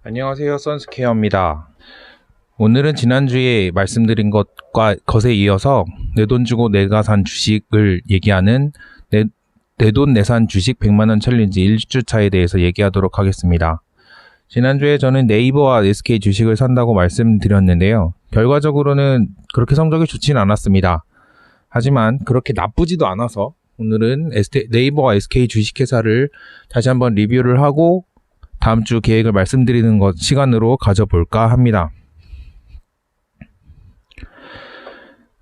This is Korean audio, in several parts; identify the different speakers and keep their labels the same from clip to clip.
Speaker 1: 안녕하세요, 선스케어입니다. 오늘은 지난주에 말씀드린 것에 이어서 내 돈 주고 내가 산 주식을 얘기하는 내 돈 내산 주식 100만원 챌린지 1주차에 대해서 얘기하도록 하겠습니다. 지난주에 저는 네이버와 SK 주식을 산다고 말씀드렸는데요. 결과적으로는 그렇게 성적이 좋지는 않았습니다. 하지만 그렇게 나쁘지도 않아서 오늘은 네이버와 SK 주식회사를 다시 한번 리뷰를 하고 다음 주 계획을 말씀드리는 것 시간으로 가져볼까 합니다.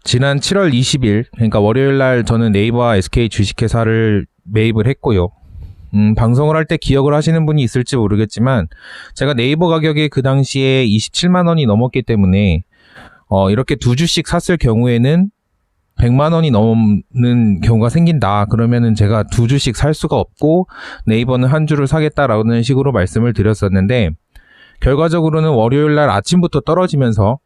Speaker 1: 지난 7월 20일, 그러니까 월요일 날 저는 네이버와 SK 주식회사를 매입을 했고요. 방송을 할 때 기억을 하시는 분이 있을지 모르겠지만 제가 네이버 가격이 그 당시에 27만 원이 넘었기 때문에 이렇게 두 주씩 샀을 경우에는 100만 원이 넘는 경우가 생긴다. 그러면은 제가 두 주씩 살 수가 없고 네이버는 한 주를 사겠다라는 식으로 말씀을 드렸었는데 결과적으로는 월요일 날 아침부터 떨어지면서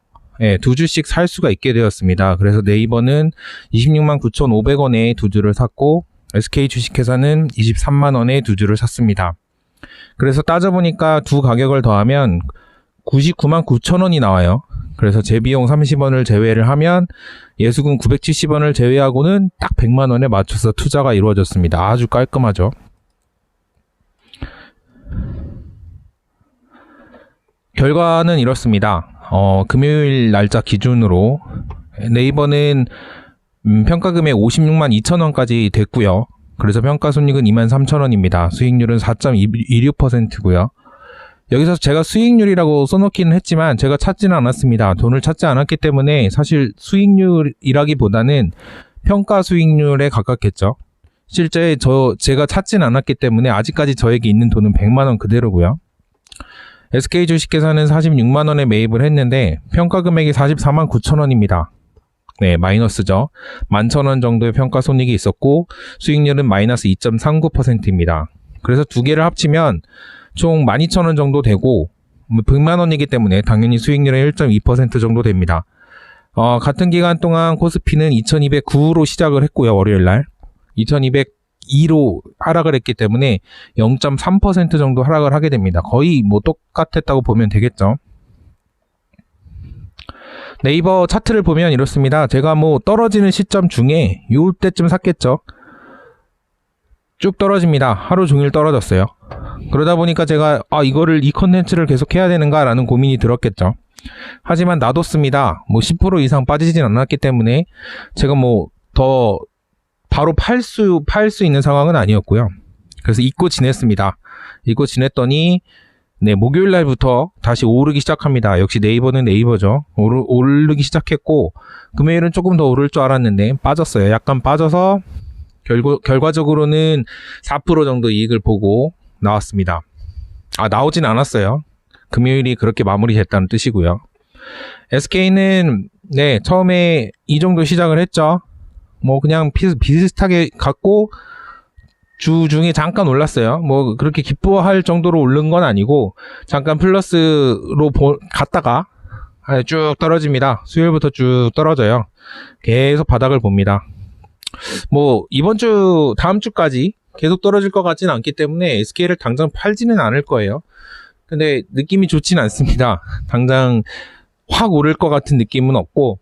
Speaker 1: 두 주씩 살 수가 있게 되었습니다. 그래서 네이버는 26만 9,500원에 두 주를 샀고 SK 주식회사는 23만 원에 두 주를 샀습니다. 그래서 따져보니까 두 가격을 더하면 99만 9천 원이 나와요. 그래서 제 비용 30원을 제외를 하면 예수금 970원을 제외하고는 딱 100만 원에 맞춰서 투자가 이루어졌습니다. 아주 깔끔하죠. 결과는 이렇습니다. 금요일 날짜 기준으로 네이버는 평가금액 56만 2천 원까지 됐고요. 그래서 평가손익은 2만 3천 원입니다. 수익률은 4.26%고요. 여기서 제가 수익률이라고 써놓기는 했지만 제가 찾지는 않았습니다. 돈을 찾지 않았기 때문에 사실 수익률이라기보다는 평가 수익률에 가깝겠죠. 실제 제가 찾지는 않았기 때문에 아직까지 저에게 있는 돈은 100만 원 그대로고요. SK 주식회사는 46만 원에 매입을 했는데 평가 금액이 44만 9천 원입니다. 네, 마이너스죠. 11,000원 정도의 평가 손익이 있었고 수익률은 마이너스 2.39%입니다. 그래서 두 개를 합치면 총 12,000원 정도 되고 100만 원이기 때문에 당연히 수익률은 1.2% 정도 됩니다. 같은 기간 동안 코스피는 2209로 시작을 했고요. 월요일날 2202로 하락을 했기 때문에 0.3% 정도 하락을 하게 됩니다. 거의 똑같았다고 보면 되겠죠. 네이버 차트를 보면 이렇습니다. 제가 떨어지는 시점 중에 요때쯤 샀겠죠. 쭉 떨어집니다. 하루 종일 떨어졌어요. 그러다 보니까 제가 이 컨텐츠를 계속 해야 되는가 라는 고민이 들었겠죠. 하지만 놔뒀습니다. 10% 이상 빠지진 않았기 때문에 제가 더 바로 팔 수 있는 상황은 아니었고요. 그래서 잊고 지냈습니다. 잊고 지냈더니 목요일 날부터 다시 오르기 시작합니다. 역시 네이버는 네이버죠. 오르기 시작했고 금요일은 조금 더 오를 줄 알았는데 빠졌어요. 약간 빠져서 결과적으로는 4% 정도 이익을 보고 나왔습니다. 나오진 않았어요. 금요일이 그렇게 마무리됐다는 뜻이고요. SK는 처음에 이 정도 시작을 했죠. 그냥 비슷하게 갔고 주 중에 잠깐 올랐어요. 그렇게 기뻐할 정도로 오른 건 아니고 잠깐 플러스로 갔다가 쭉 떨어집니다. 수요일부터 쭉 떨어져요. 계속 바닥을 봅니다. 이번 주 다음 주까지 계속 떨어질 것 같지는 않기 때문에 SK를 당장 팔지는 않을 거예요. 근데 느낌이 좋지는 않습니다. 당장 확 오를 것 같은 느낌은 없고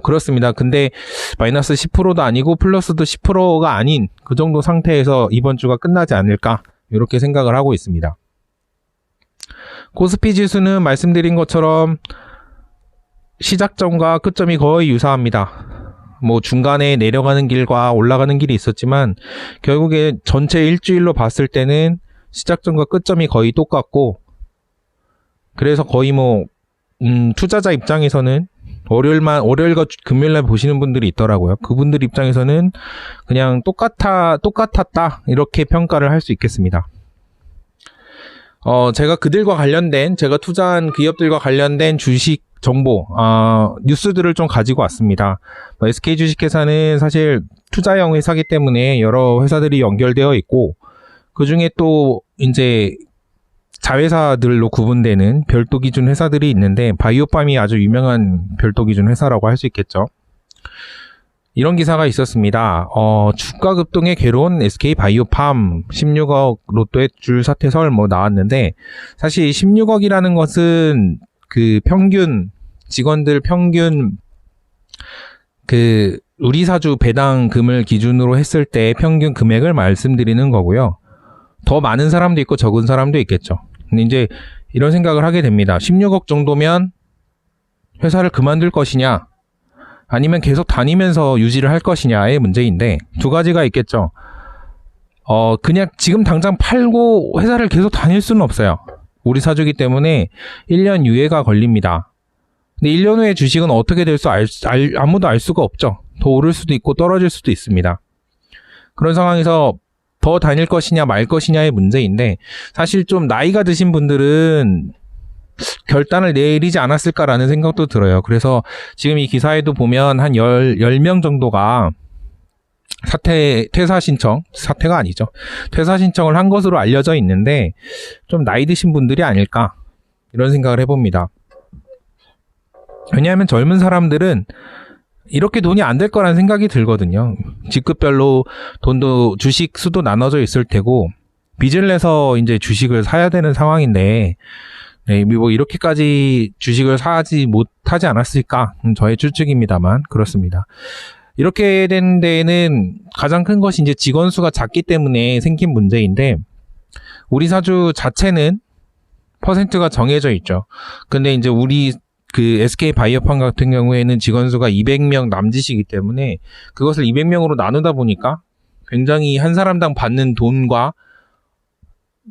Speaker 1: 그렇습니다. 근데 마이너스 10%도 아니고 플러스도 10%가 아닌 그 정도 상태에서 이번 주가 끝나지 않을까 이렇게 생각을 하고 있습니다. 코스피 지수는 말씀드린 것처럼 시작점과 끝점이 거의 유사합니다. 중간에 내려가는 길과 올라가는 길이 있었지만 결국에 전체 일주일로 봤을 때는 시작점과 끝점이 거의 똑같고 그래서 거의 투자자 입장에서는 월요일과 금요일날 보시는 분들이 있더라고요. 그분들 입장에서는 그냥 똑같았다 이렇게 평가를 할 수 있겠습니다. 제가 제가 투자한 기업들과 관련된 주식 정보, 뉴스들을 좀 가지고 왔습니다. SK 주식회사는 사실 투자형 회사이기 때문에 여러 회사들이 연결되어 있고 그 중에 또 이제 자회사들로 구분되는 별도 기준 회사들이 있는데 바이오팜이 아주 유명한 별도 기준 회사라고 할 수 있겠죠. 이런 기사가 있었습니다. 주가 급등에 괴로운 SK바이오팜 16억 로또의 줄 사퇴설 나왔는데, 사실 16억이라는 것은 그 평균 직원들 평균 그 우리 사주 배당금을 기준으로 했을 때 평균 금액을 말씀드리는 거고요. 더 많은 사람도 있고 적은 사람도 있겠죠. 근데 이제 이런 생각을 하게 됩니다. 16억 정도면 회사를 그만둘 것이냐, 아니면 계속 다니면서 유지를 할 것이냐의 문제인데, 두 가지가 있겠죠. 그냥 지금 당장 팔고 회사를 계속 다닐 수는 없어요. 우리 사주기 때문에 1년 유예가 걸립니다. 근데 1년 후에 주식은 어떻게 될지 아무도 알 수가 없죠. 더 오를 수도 있고 떨어질 수도 있습니다. 그런 상황에서 더 다닐 것이냐 말 것이냐의 문제인데, 사실 좀 나이가 드신 분들은 결단을 내리지 않았을까라는 생각도 들어요. 그래서 지금 이 기사에도 보면 한 10명 정도가 퇴사 신청, 사퇴가 아니죠. 퇴사 신청을 한 것으로 알려져 있는데, 좀 나이 드신 분들이 아닐까, 이런 생각을 해봅니다. 왜냐하면 젊은 사람들은 이렇게 돈이 안 될 거라는 생각이 들거든요. 직급별로 돈도 주식 수도 나눠져 있을 테고, 빚을 내서 이제 주식을 사야 되는 상황인데, 네, 뭐 이렇게까지 주식을 사지 못하지 않았을까? 저의 추측입니다만 그렇습니다. 이렇게 된 데에는 가장 큰 것이 이제 직원 수가 작기 때문에 생긴 문제인데, 우리 사주 자체는 퍼센트가 정해져 있죠. 근데 이제 우리 그 SK바이오팜 같은 경우에는 직원 수가 200명 남짓이기 때문에 그것을 200명으로 나누다 보니까 굉장히 한 사람당 받는 돈과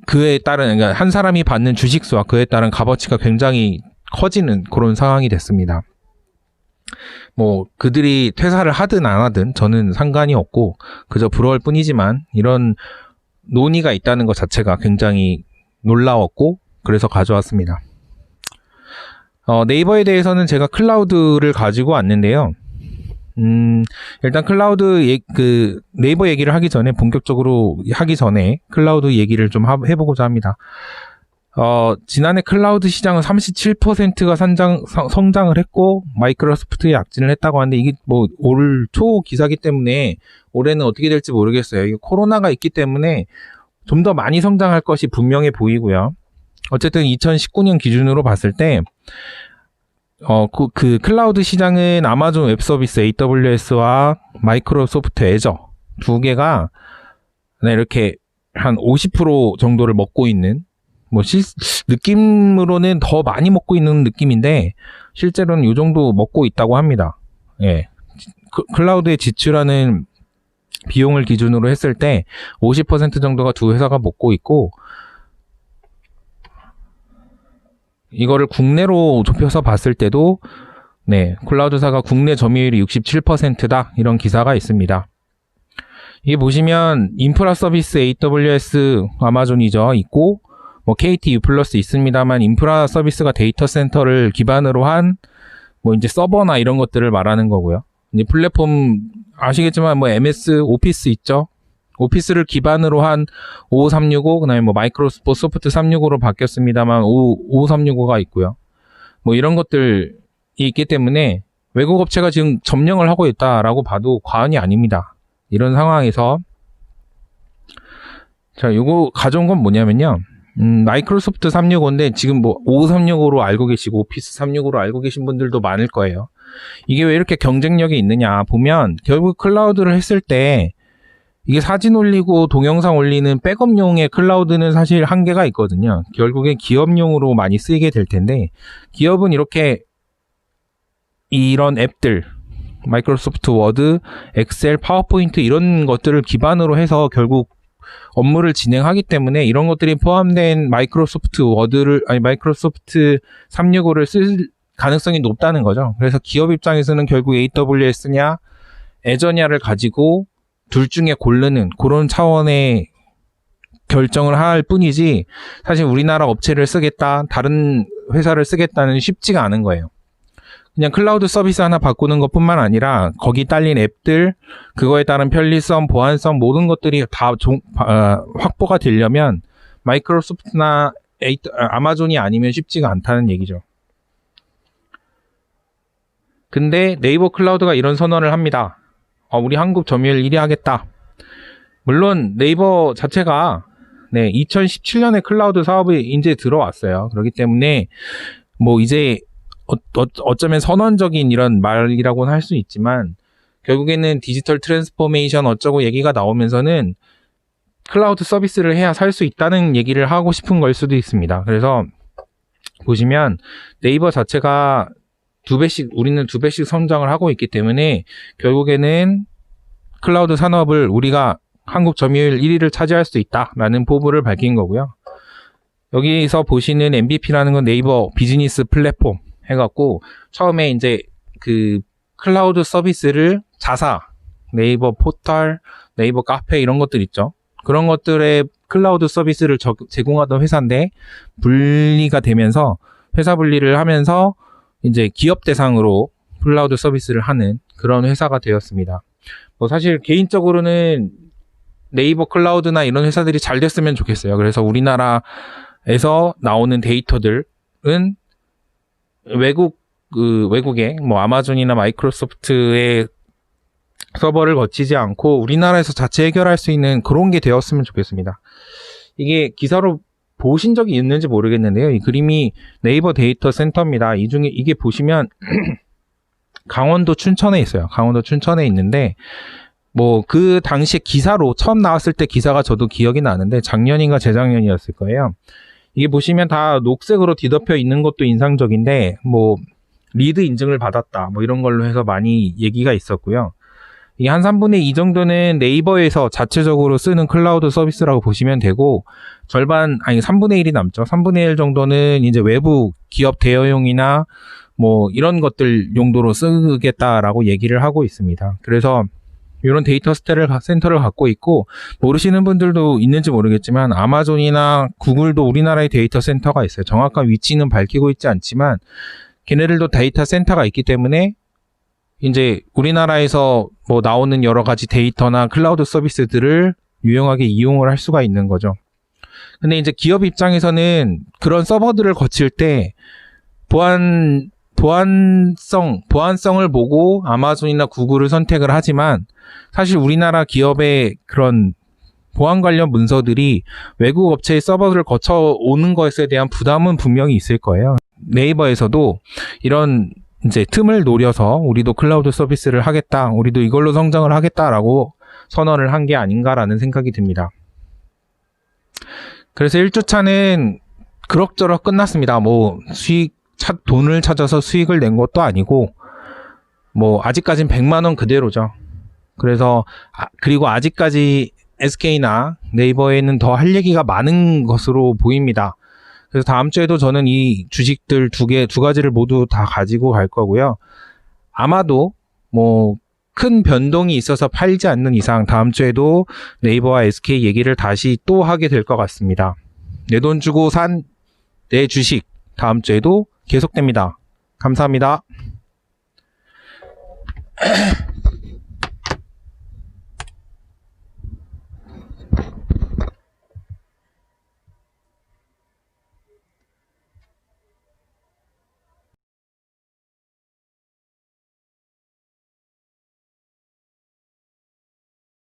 Speaker 1: 그에 따른, 그러니까 한 사람이 받는 주식수와 그에 따른 값어치가 굉장히 커지는 그런 상황이 됐습니다. 뭐 그들이 퇴사를 하든 안 하든 저는 상관이 없고 그저 부러울 뿐이지만, 이런 논의가 있다는 것 자체가 굉장히 놀라웠고 그래서 가져왔습니다. 네이버에 대해서는 제가 클라우드를 가지고 왔는데요. 일단 클라우드 네이버 얘기를 하기 전에, 본격적으로 하기 전에 클라우드 얘기를 좀 해보고자 합니다. 지난해 클라우드 시장은 37%가 성장을 했고, 마이크로소프트에 약진을 했다고 하는데, 이게 뭐 올 초 기사기 때문에 올해는 어떻게 될지 모르겠어요. 이게 코로나가 있기 때문에 좀 더 많이 성장할 것이 분명해 보이고요. 어쨌든 2019년 기준으로 봤을 때, 그 클라우드 시장은 아마존 웹서비스 AWS와 마이크로소프트 애저 두 개가 이렇게 한 50% 정도를 먹고 있는, 뭐 느낌으로는 더 많이 먹고 있는 느낌인데 실제로는 이 정도 먹고 있다고 합니다. 예. 클라우드에 지출하는 비용을 기준으로 했을 때 50% 정도가 두 회사가 먹고 있고, 이거를 국내로 좁혀서 봤을 때도 클라우드사가 국내 점유율이 67%다, 이런 기사가 있습니다. 이게 보시면 인프라 서비스 AWS 아마존이죠, 있고, 뭐 KT U+ 있습니다만, 인프라 서비스가 데이터 센터를 기반으로 한 뭐 이제 서버나 이런 것들을 말하는 거고요. 이제 플랫폼 아시겠지만 뭐 MS 오피스 있죠. 오피스를 기반으로 한 55365, 그다음에 뭐 마이크로소프트 365로 바뀌었습니다만 55365가 있고요. 뭐 이런 것들이 있기 때문에 외국 업체가 지금 점령을 하고 있다라고 봐도 과언이 아닙니다. 이런 상황에서 자, 요거 가져온 건 뭐냐면요. 마이크로소프트 365인데 지금 뭐 5365로 알고 계시고 오피스 365로 알고 계신 분들도 많을 거예요. 이게 왜 이렇게 경쟁력이 있느냐 보면, 결국 클라우드를 했을 때 이게 사진 올리고 동영상 올리는 백업용의 클라우드는 사실 한계가 있거든요. 결국엔 기업용으로 많이 쓰이게 될 텐데, 기업은 이렇게 이런 앱들, 마이크로소프트 워드, 엑셀, 파워포인트 이런 것들을 기반으로 해서 결국 업무를 진행하기 때문에 이런 것들이 포함된 마이크로소프트 워드를, 마이크로소프트 365를 쓸 가능성이 높다는 거죠. 그래서 기업 입장에서는 결국 AWS냐 애저냐를 가지고 둘 중에 고르는 그런 차원의 결정을 할 뿐이지, 사실 우리나라 업체를 쓰겠다, 다른 회사를 쓰겠다는 쉽지가 않은 거예요. 그냥 클라우드 서비스 하나 바꾸는 것뿐만 아니라 거기 딸린 앱들, 그거에 따른 편리성, 보안성 모든 것들이 다 확보가 되려면 마이크로소프트나 아마존이 아니면 쉽지가 않다는 얘기죠. 근데 네이버 클라우드가 이런 선언을 합니다. 우리 한국 점유율 1위 하겠다. 물론 네이버 자체가 2017년에 클라우드 사업이 이제 들어왔어요. 그렇기 때문에 뭐 이제 어쩌면 선언적인 이런 말이라고는 할 수 있지만 결국에는 디지털 트랜스포메이션 어쩌고 얘기가 나오면서는 클라우드 서비스를 해야 살 수 있다는 얘기를 하고 싶은 걸 수도 있습니다. 그래서 보시면 네이버 자체가 우리는 2배씩 성장을 하고 있기 때문에 결국에는 클라우드 산업을 우리가 한국 점유율 1위를 차지할 수 있다라는 포부를 밝힌 거고요. 여기서 보시는 MVP라는 건 네이버 비즈니스 플랫폼 해갖고 처음에 이제 그 클라우드 서비스를 자사, 네이버 포털, 네이버 카페 이런 것들 있죠. 그런 것들의 클라우드 서비스를 제공하던 회사인데 분리가 되면서 회사 분리를 하면서 이제 기업 대상으로 클라우드 서비스를 하는 그런 회사가 되었습니다. 뭐 사실 개인적으로는 네이버 클라우드나 이런 회사들이 잘 됐으면 좋겠어요. 그래서 우리나라에서 나오는 데이터들은 외국의 뭐 아마존이나 마이크로소프트의 서버를 거치지 않고 우리나라에서 자체 해결할 수 있는 그런 게 되었으면 좋겠습니다. 이게 기사로 보신 적이 있는지 모르겠는데요. 이 그림이 네이버 데이터 센터입니다. 이 중에 이게 보시면 강원도 춘천에 있어요. 강원도 춘천에 있는데 뭐 그 당시에 기사로 처음 나왔을 때 기사가 저도 기억이 나는데 작년인가 재작년이었을 거예요. 이게 보시면 다 녹색으로 뒤덮여 있는 것도 인상적인데 뭐 리드 인증을 받았다 뭐 이런 걸로 해서 많이 얘기가 있었고요. 이게 한 3분의 2 정도는 네이버에서 자체적으로 쓰는 클라우드 서비스라고 보시면 되고 절반 아니 3분의 1이 남죠. 3분의 1 정도는 이제 외부 기업 대여용이나 뭐 이런 것들 용도로 쓰겠다라고 얘기를 하고 있습니다. 그래서 이런 데이터 센터를 갖고 있고 모르시는 분들도 있는지 모르겠지만 아마존이나 구글도 우리나라에 데이터 센터가 있어요. 정확한 위치는 밝히고 있지 않지만 걔네들도 데이터 센터가 있기 때문에 이제 우리나라에서 뭐 나오는 여러 가지 데이터나 클라우드 서비스들을 유용하게 이용을 할 수가 있는 거죠. 근데 이제 기업 입장에서는 그런 서버들을 거칠 때 보안성을 보고 아마존이나 구글을 선택을 하지만 사실 우리나라 기업의 그런 보안 관련 문서들이 외국 업체의 서버를 거쳐 오는 것에 대한 부담은 분명히 있을 거예요. 네이버에서도 이런 이제 틈을 노려서 우리도 클라우드 서비스를 하겠다, 우리도 이걸로 성장을 하겠다라고 선언을 한 게 아닌가라는 생각이 듭니다. 그래서 1주차는 그럭저럭 끝났습니다. 뭐 돈을 찾아서 수익을 낸 것도 아니고 뭐 아직까진 100만 원 그대로죠. 그래서 그리고 아직까지 SK나 네이버에는 더 할 얘기가 많은 것으로 보입니다. 그래서 다음 주에도 저는 이 주식들 두 가지를 모두 다 가지고 갈 거고요. 아마도 뭐 큰 변동이 있어서 팔지 않는 이상 다음 주에도 네이버와 SK 얘기를 다시 또 하게 될 것 같습니다. 내 돈 주고 산 내 주식 다음 주에도 계속됩니다. 감사합니다.